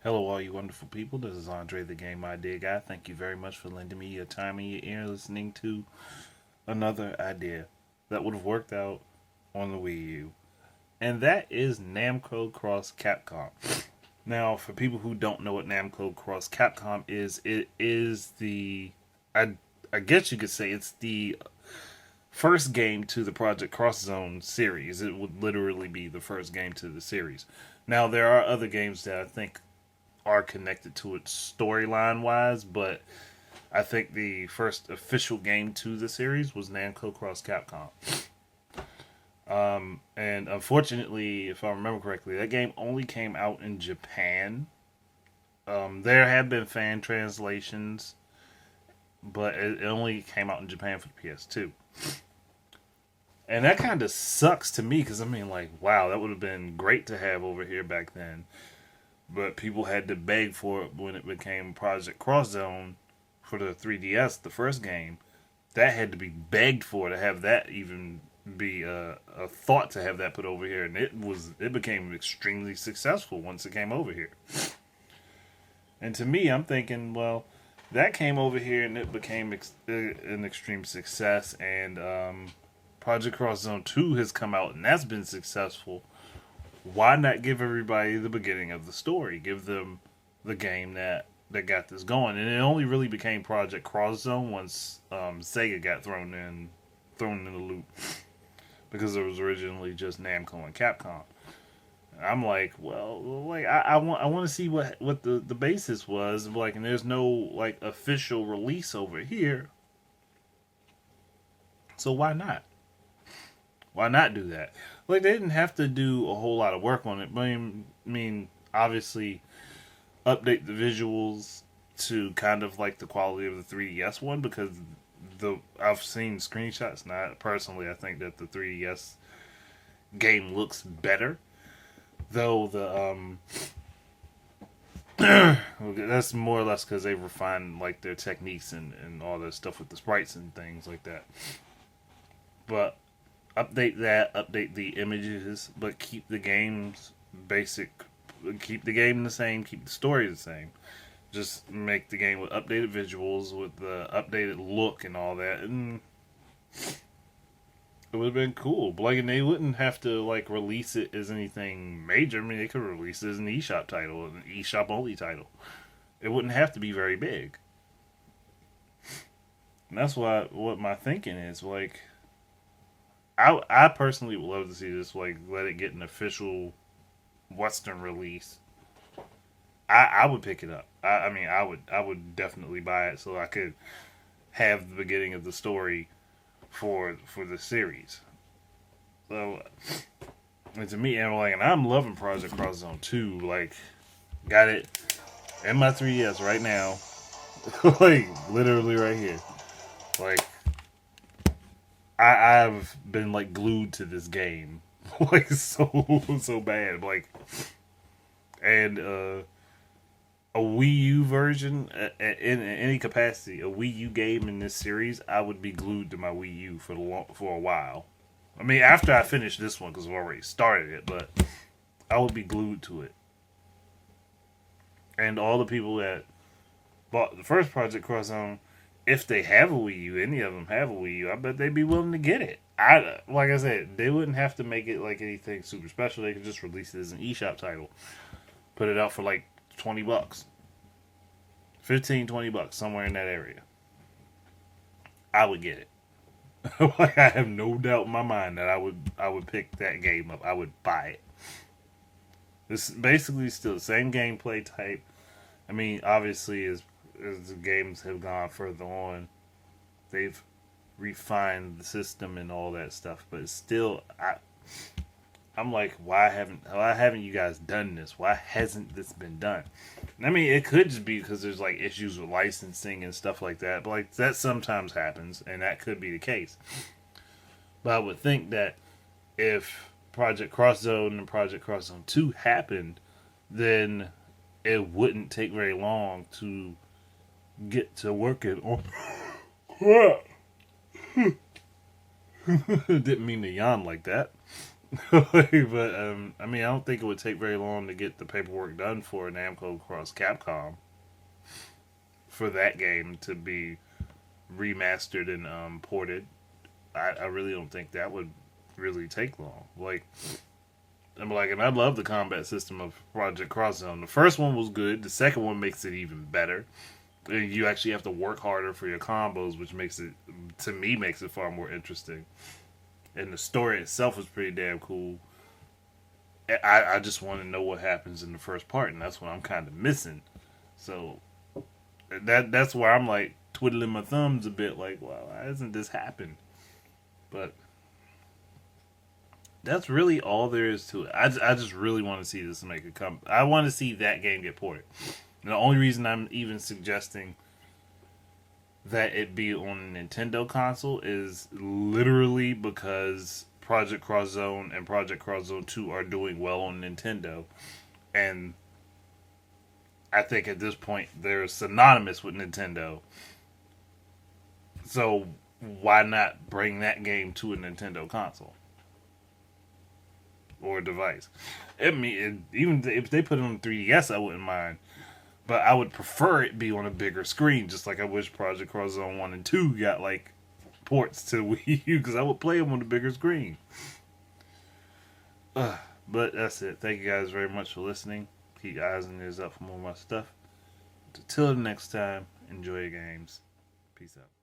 Hello, all you wonderful people. This is Andre, the Game Idea Guy. Thank you very much for lending me your time and your ear listening to another idea that would have worked out on the Wii U. And that is Namco Cross Capcom. Now, for people who don't know what Namco Cross Capcom is, it is I, I guess you could say it's the first game to the Project Cross Zone series. It would literally be the first game to the series. Now, there are other games that I think are connected to it storyline wise, but I think the first official game to the series was Namco Cross Capcom. And unfortunately, if I remember correctly, that game only came out in Japan. There have been fan translations, but it only came out in Japan for the PS2. And that kind of sucks to me because I mean, like, wow, that would have been great to have over here back then. But people had to beg for it when it became Project Cross Zone for the 3DS, the first game. That had to be begged for to have that even be a thought to have that put over here, and it became extremely successful once it came over here. And to me, I'm thinking, well, that came over here and it became an extreme success, and Project Cross Zone 2 has come out and that's been successful. Why not give everybody the beginning of the story? Give them the game that got this going, and it only really became Project Cross Zone once Sega got thrown in the loop because it was originally just Namco and Capcom. I'm like, well, like I want to see what the basis was like, and there's no like official release over here, so why not? Why not do that? Like they didn't have to do a whole lot of work on it. But I mean, obviously, update the visuals to kind of like the quality of the 3DS one because the I've seen screenshots. Not personally, I think that the 3DS game looks better, though that's more or less because they refined like their techniques and all that stuff with the sprites and things like that. But update the images, but keep the game's basic, keep the game the same, keep the story the same. Just make the game with updated visuals, with the updated look and all that, and it would have been cool. Like, and they wouldn't have to like release it as anything major. I mean, they could release it as an eShop title, an eShop only title. It wouldn't have to be very big. And that's what my thinking is. Like, I personally would love to see this. Like, let it get an official Western release. I would pick it up. I mean, I would definitely buy it so I could have the beginning of the story for the series. So, and to me, and I'm loving Project Cross Zone 2. Like, got it in my 3DS right now. Like, literally right here. Like, I've been like glued to this game. Like, so bad. Like, and a Wii U version in any capacity, a Wii U game in this series, I would be glued to my Wii U for a while. I mean, after I finish this one, because I've already started it, but I would be glued to it. And all the people that bought the first Project Cross Zone, if they have a Wii U, any of them have a Wii U, I bet they'd be willing to get it. Like I said, they wouldn't have to make it like anything super special. They could just release it as an eShop title, put it out for like $20, 15, $20, somewhere in that area. I would get it. Like I have no doubt in my mind that I would pick that game up. I would buy it. It's basically still the same gameplay type. I mean, obviously, as the games have gone further on, they've refined the system and all that stuff. But it's still, I'm like, why haven't you guys done this? Why hasn't this been done? I mean, it could just be because there's like issues with licensing and stuff like that. But like that sometimes happens, and that could be the case. But I would think that if Project Cross Zone and Project Cross Zone 2 happened, then it wouldn't take very long to get to working on. Didn't mean to yawn like that. But I mean, I don't think it would take very long to get the paperwork done for Namco cross Capcom for that game to be remastered and ported. I really don't think that would really take long. And I love the combat system of Project Cross Zone. The first one was good. The second one makes it even better. And you actually have to work harder for your combos, which makes it, to me, makes it far more interesting. And the story itself was pretty damn cool. I just want to know what happens in the first part, and that's what I'm kind of missing. So that's where I'm like twiddling my thumbs a bit, like, well, why hasn't this happened? But that's really all there is to it. I just really want to see this make a come. I want to see that game get ported. And the only reason I'm even suggesting that it be on a Nintendo console is literally because Project Cross Zone and Project Cross Zone 2 are doing well on Nintendo. And I think at this point they're synonymous with Nintendo. So why not bring that game to a Nintendo console or device? Even if they put it on 3DS, I wouldn't mind. But I would prefer it be on a bigger screen, just like I wish Project Cross Zone 1 and 2 got like ports to Wii U, because I would play them on a bigger screen. But that's it. Thank you guys very much for listening. Keep your eyes and ears up for more of my stuff. Until the next time, enjoy your games. Peace out.